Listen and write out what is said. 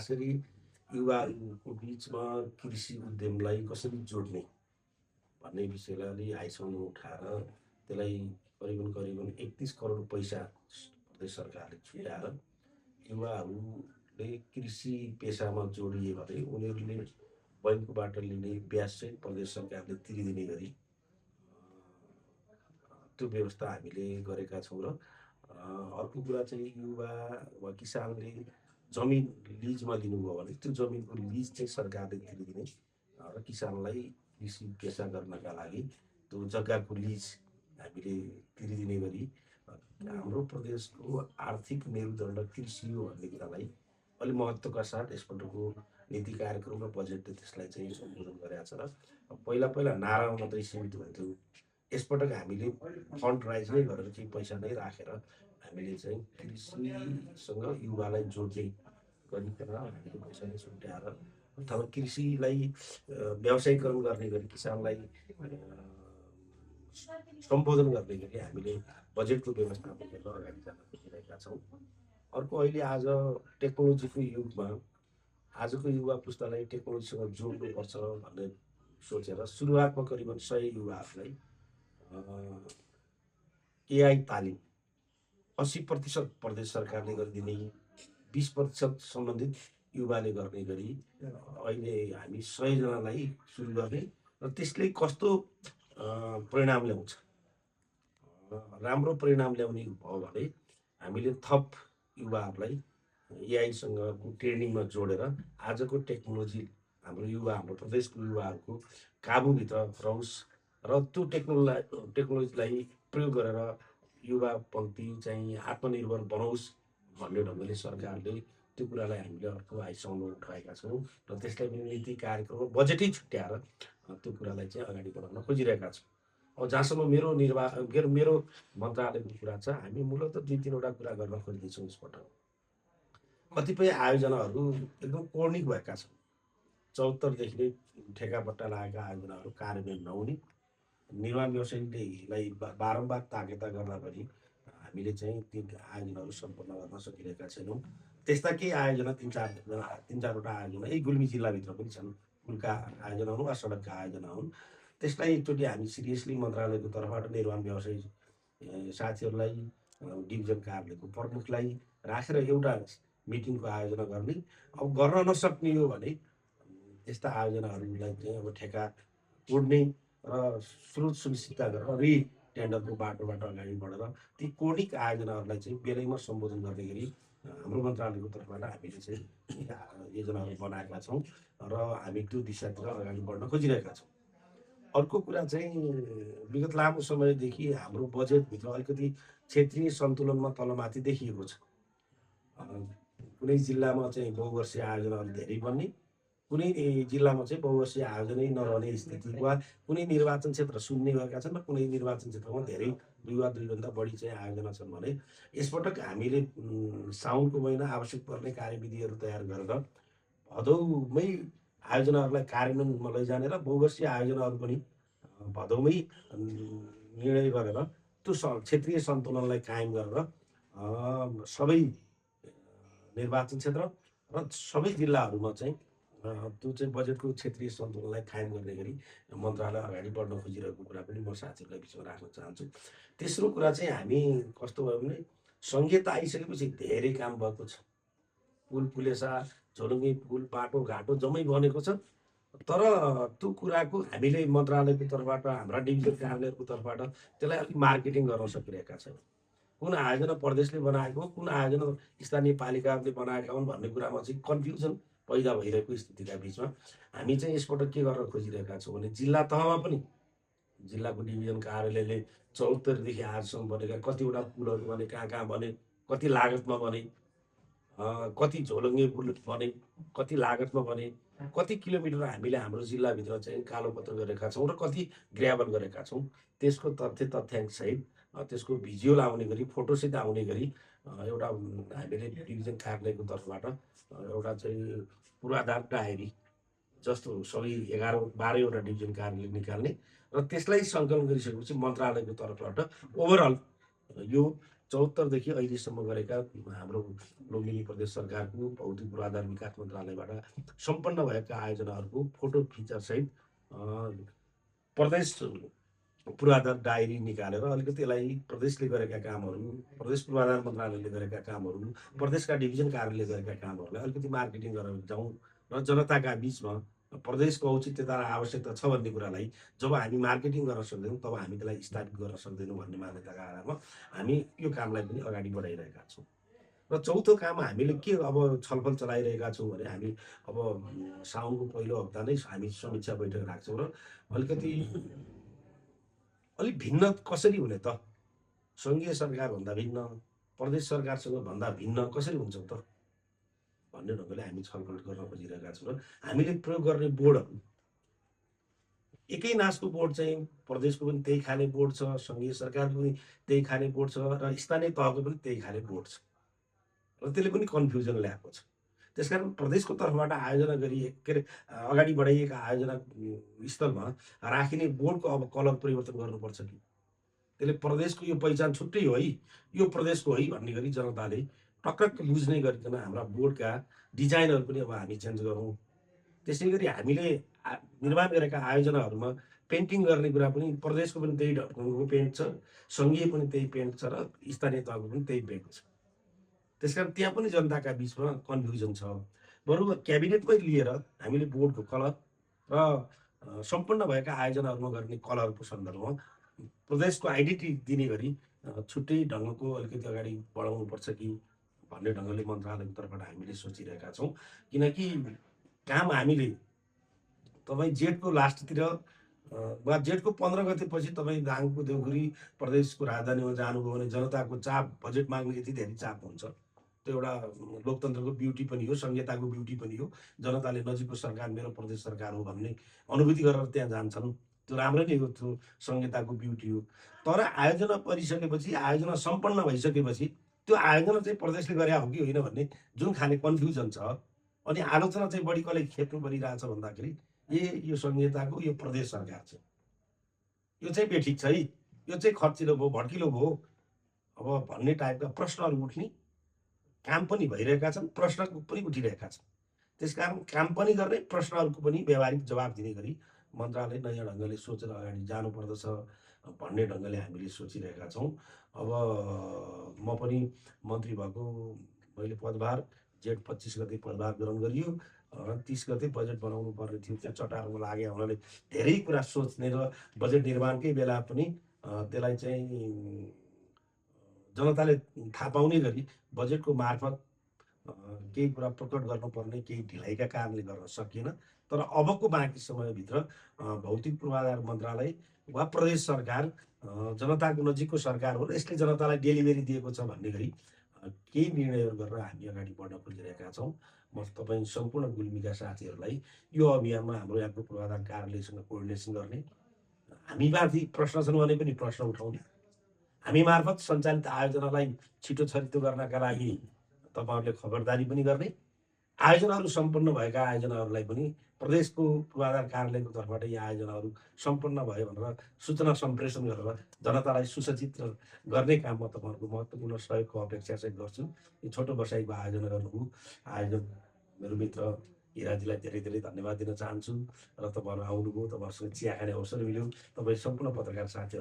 खास गरी युवाको बिचमा कृषि उद्यमलाई कसरी जोड्ने भन्ने विषयलाई अलि हाइसम्म उठाएर त्यसलाई करिबन 31 करोड पैसा प्रदेश सरकारले छुट्याएर युवाहरूले कृषि पेसामा जोडिए भने उनीहरूले बैङ्कबाट लिने ब्याज चाहिँ प्रदेश सरकारले तिरिदिने गरी त्यो व्यवस्था हामीले गरेका छौँ। र अर्को कुरा चाहिँ युवा वा किसानले जमिन लिजमा लिनुभयो भने त्यो जमिनको लिज चाहिँ सरकारले तिरिदिने र किसानलाई कृषि पेसा गर्नका लागि त्यो जग्गाको लिज हामीले तिरिदिने गरी हाम्रो प्रदेशको आर्थिक मेरुदण्ड कृषि हो भन्ने कुरालाई अलिक महत्त्वका साथ यसपल्टको नीति कार्यक्रम र बजेटले त्यसलाई चाहिँ सम्बोधन गरेका छ। र पहिला पहिला नारामा मात्रै सीमित हुन्थ्यो, यसपटक हामीले फन्ड राइज नै गरेर केही पैसा नै राखेर हामीले चाहिँ कृषिसँग युवालाई जोड्ने गरिकन हामीले पैसा नै छुट्याएर अथवा कृषिलाई व्यावसायीकरण गर्ने गरी किसानलाई सम्बोधन गर्ने गरी हामीले बजेटको व्यवस्थापन गरेर अगाडि जान खोजिरहेका छौँ। अर्को अहिले आज टेक्नोलोजीको युगमा आजको युवा पुस्तालाई टेक्नोलोजीसँग जोड्नुपर्छ भन्ने सोचेर सुरुवातमा करिबन 100 युवाहरूलाई एआई तालिम 80% प्रदेश सरकारले गरिदिने, 20% सम्बन्धित युवाले गर्ने गरी अहिले हामी 100 जनालाई सुरु गर्ने र त्यसले कस्तो परिणाम ल्याउँछ, राम्रो परिणाम ल्याउने भयो भने हामीले थप युवाहरूलाई एआईसँगको ट्रेनिङमा जोडेर आजको टेक्नोलोजी हाम्रो युवा, हाम्रो प्रदेशको युवाहरूको काबुभित्र रहोस् र त्यो टेक्नोलोजीलाई प्रयोग गरेर युवा पङ्क्ति चाहिँ आत्मनिर्भर बनाओस् भन्ने ढङ्गले सरकारले त्यो कुरालाई हामीले अर्को आइसम्म उठाएका छौँ र त्यसलाई पनि नीति कार्यक्रम बजेटै छुट्याएर त्यो कुरालाई चाहिँ अगाडि बढाउन खोजिरहेका छौँ। अब जहाँसम्म मेरो मन्त्रालयको कुरा छ, हामी मूलत 2-3वटा कुरा गर्न खोज्दैछौँ यसपटक। कतिपय आयोजनाहरू एकदम पौराणिक भएका छन्, 74देखि नै ठेकापट्टा लागेका आयोजनाहरू कार्यान्वयन नहुने, निर्माण व्यवसायीलाई बारम्बार ताकेता गर्दा पनि हामीले चाहिँ ती आयोजनाहरू सम्पन्न गर्न सकिरहेका छैनौँ। त्यस्ता केही आयोजना 3-4वटा आयोजना यही गुल्मी जिल्लाभित्र पनि छन्, पुलका आयोजना हुन् वा सडकका आयोजना हुन्। त्यसलाई एकचोटि हामी सिरियसली मन्त्रालयको तर्फबाट निर्माण व्यवसायी साथीहरूलाई, डिभिजन कार्यालयको प्रमुखलाई राखेर एउटा मिटिङको आयोजना गर्ने। अब गर्न नसक्ने हो भने यस्ता आयोजनाहरूलाई चाहिँ अब ठेका तोड्ने र स्रोत सुनिश्चितता गरेर टेन्डरको बाटोबाट अगाडि बढेर ती कोणिक आयोजनाहरूलाई चाहिँ बेलैमा सम्बोधन गर्ने गरी हाम्रो मन्त्रालयको तर्फबाट हामीले चाहिँ योजनाहरू बनाएका छौँ र हामी त्यो दिशातिर अगाडि बढ्न खोजिरहेका छौँ। अर्को कुरा चाहिँ विगत लामो समयदेखि हाम्रो बजेटभित्र अलिकति क्षेत्रीय सन्तुलनमा तलमाथि देखिएको छ। कुनै जिल्लामा चाहिँ बहुवर्षीय आयोजनाहरू धेरै बन्ने, कुनै जिल्लामा चाहिँ बहुवर्षीय आयोजनै नरहने स्थिति वा कुनै निर्वाचन क्षेत्र शून्य भएका छन् र कुनै निर्वाचन क्षेत्रमा धेरै 2 वा 2भन्दा बढी चाहिँ आयोजना छन् भने यसपटक हामीले साउनको महिना आवश्यक पर्ने कार्यविधिहरू तयार गरेर भदौमै आयोजनाहरूलाई कार्यान्वयनमा लैजाने र बहुवर्षीय आयोजनाहरू पनि भदौमै निर्णय गरेर त्यो क्षेत्रीय सन्तुलनलाई कायम गरेर सबै निर्वाचन क्षेत्र र सबै जिल्लाहरूमा चाहिँ त्यो चाहिँ बजेटको क्षेत्रीय सन्तुलनलाई कायम गर्ने गरी मन्त्रालय अगाडि बढ्न खोजिरहेको कुरा पनि म साथीहरूलाई बिचमा राख्न चाहन्छु। तेस्रो कुरा चाहिँ हामी कस्तो भयो भने सङ्घीयता आइसकेपछि धेरै काम भएको छ। पुल पुलेसा, झोलुङ्गे पुल, बाटोघाटो जम्मै बनेको छ। तर त्यो कुराको हामीले मन्त्रालयको तर्फबाट, हाम्रा डिभिजन कार्यालयहरूको तर्फबाट त्यसलाई अलिक मार्केटिङ गर्न सकिरहेका छैन। कुन आयोजना प्रदेशले बनाएको हो, कुन आयोजना स्थानीय पालिकाहरूले बनाएका हुन् भन्ने कुरामा चाहिँ कन्फ्युजन पैदा भइरहेको स्थितिका बिचमा हामी चाहिँ यसपटक के गर्न खोजिरहेका छौँ भने जिल्ला तहमा पनि जिल्लाको डिभिजन कार्यालयले 74देखि आजसम्म बनेका कतिवटा पुलहरू बने, कहाँ बने, कति लागतमा बने, कति झोलुङ्गे पुल बने, कति लागतमा बने, कति किलोमिटर हामीले हाम्रो जिल्लाभित्र चाहिँ कालोपत्र गरेका छौँ र कति ग्र्याबल गरेका छौँ, त्यसको तथ्याङ्कसहित त्यसको भिजुअल आउने गरी, फोटोसहित आउने गरी एउटा हामीले डिभिजन कार्यालयको तर्फबाट एउटा चाहिँ पूर्वाधार डायरी जस्तो सबै 11-12वटा डिभिजन कार्यालय निकाल्ने र त्यसलाई सङ्कलन गरिसकेपछि मन्त्रालयको तर्फबाट ओभरअल यो 74 देखि अहिलेसम्म गरेका हाम्रो लुम्बिनी प्रदेश सरकारको भौतिक पूर्वाधार विकास मन्त्रालयबाट सम्पन्न भएका आयोजनाहरूको फोटो फिचरसहित प्रदेश पूर्वाधार डायरी निकालेर अलिकति यसलाई प्रदेशले गरेका कामहरू, प्रदेश पूर्वाधार मन्त्रालयले गरेका कामहरू, प्रदेशका डिभिजन कार्यालयले गरेका कामहरूलाई अलिकति मार्केटिङ गरेर जाउँ र जनताका बिचमा प्रदेशको औचित्यता र आवश्यकता छ भन्ने कुरालाई जब हामी मार्केटिङ गर्न सक्दैनौँ तब हामी त्यसलाई स्थापित गर्न सक्दैनौँ भन्ने मान्यताका आधारमा हामी यो कामलाई पनि अगाडि बढाइरहेका छौँ। र चौथो काम हामीले के अब छलफल चलाइरहेका छौँ भने हामी अब साउनको पहिलो हप्ता नै हामी समीक्षा बैठक राख्छौँ र अलिकति अलिक भिन्न कसरी हुने त? सङ्घीय सरकारभन्दा भिन्न, प्रदेश सरकारसँग भन्दा भिन्न कसरी हुन्छौँ त? भन्ने ढङ्गले हामी छलफल गर्न खोजिरहेका छौँ र हामीले प्रयोग गर्ने बोर्डहरू एकै नाचको बोर्ड चाहिँ प्रदेशको पनि त्यही खाले बोर्ड छ, सङ्घीय सरकारको पनि त्यही खाले बोर्ड छ र स्थानीय तहको पनि त्यही खाले बोर्ड छ र त्यसले पनि कन्फ्युजन ल्याएको छ। त्यसकारण प्रदेशको तर्फबाट आयोजना के अरे अगाडि बढाइएका आयोजना स्थलमा राखिने बोर्डको अब कलर परिवर्तन गर्नुपर्छ कि त्यसले प्रदेशको यो पहिचान छुट्टै हो है, यो प्रदेशको है भन्ने गरी जनताले टक्क बुझ्ने गरिकन हाम्रा बोर्डका डिजाइनहरू पनि अब हामी चेन्ज गरौँ। त्यसै गरी हामीले निर्माण गरेका आयोजनाहरूमा पेन्टिङ गर्ने कुरा पनि प्रदेशको पनि त्यही ढङ्गको पेन्ट छ, सङ्घीय पनि त्यही पेन्ट छ र स्थानीय तहको पनि त्यही पेन्ट छ। त्यसकारण त्यहाँ पनि जनताका बिचमा कन्फ्युजन छ। बरु क्याबिनेटमै लिएर हामीले बोर्डको कलर र सम्पन्न भएका आयोजनाहरूमा गर्ने कलरको सन्दर्भमा प्रदेशको आइडेन्टिटी दिने गरी छुट्टै ढङ्गको अलिकति अगाडि बढाउनुपर्छ कि भन्ने ढङ्गले मन्त्रालयको तर्फबाट हामीले सोचिरहेका छौँ। किनकि काम हामीले तपाईँ जेठको लास्टतिर वा जेठको 15 गतेपछि तपाईँ दाङको देउखुरी प्रदेशको राजधानीमा जानुभयो भने जनताको चाप बजेट माग्ने यति धेरै चाप हुन्छ। त्यो एउटा लोकतन्त्रको ब्युटी पनि हो, संहिताको ब्युटी पनि हो। जनताले नजिकको सरकार मेरो प्रदेश सरकार हो भन्ने अनुभूति गरेर त्यहाँ जान्छन्। त्यो राम्रै नै हो, त्यो संहिताको ब्युटी हो। तर आयोजना परिसकेपछि, आयोजना सम्पन्न भइसकेपछि त्यो आयोजना चाहिँ प्रदेशले गरे हो कि होइन भन्ने जुन खाले कन्फ्युजन छ, अनि आलोचना चाहिँ बढी कसले खेप्नु परिरहेछ भन्दाखेरि यो संहिताको यो प्रदेश सरकार छ, यो चाहिँ बेठिक छ है, यो चाहिँ खर्चिलो भयो, भड्किलो भयो अब भन्ने टाइपका प्रश्नहरू उठ्ने काम पनि भइरहेका छन्, प्रश्न पनि उठिरहेका छन्। त्यसकारण काम पनि गर्ने, प्रश्नहरूको पनि व्यावहारिक जवाब दिने गरी मन्त्रालय नयाँ ढङ्गले सोचेर अगाडि जानुपर्दछ भन्ने ढङ्गले हामीले सोचिरहेका छौँ। अब म पनि मन्त्री भएको मैले पदभार जेठ 25 गते पदभार ग्रहण गरियो। 30 गते बजेट बनाउनु पर्ने थियो, त्यहाँ चटारमा लागे हुनाले धेरै कुरा सोच्ने र बजेट निर्माणकै बेला पनि त्यसलाई चाहिँ जनताले थाहा पाउने गरी बजेटको मार्फत केही कुरा प्रकट गर्नुपर्ने केही ढिलाइका कारणले गर्न सकिएन। तर अबको बाँकी समयभित्र भौतिक पूर्वाधार मन्त्रालय वा प्रदेश सरकार जनताको नजिकको सरकार हो र यसले जनतालाई डेलिभरी दिएको छ भन्ने गरी केही निर्णयहरू गरेर हामी अगाडि बढ्न खोजिरहेका छौँ। म तपाईँ सम्पूर्ण गुल्मीका साथीहरूलाई यो अभियानमा हाम्रो यहाँको पूर्वाधार कार्यालयसँग कोअर्डिनेसन गर्ने, हामीमाथि प्रश्न छन् भने पनि प्रश्न उठाउने, हामी मार्फत सञ्चालित आयोजनालाई छिटो छरितो गर्नका लागि तपाईँहरूले खबरदारी पनि गर्ने, आयोजनाहरू सम्पन्न भएका आयोजनाहरूलाई पनि प्रदेशको पूर्वाधार कार्यालयको तर्फबाट यी आयोजनाहरू सम्पन्न भयो भनेर सूचना सम्प्रेषण गरेर जनतालाई सुसज्जित गर्ने काममा तपाईँहरूको महत्त्वपूर्ण सहयोगको अपेक्षा चाहिँ गर्छु। यो छोटो बसाइको आयोजना गर्नुभयो, आयोजक मेरो मित्र हिराजीलाई धेरै धेरै धन्यवाद दिन चाहन्छु र तपाईँहरू आउनुभयो, तपाईँहरूसँग चिया खाने अवसर मिल्यो। तपाईँ सम्पूर्ण पत्रकार साथीहरू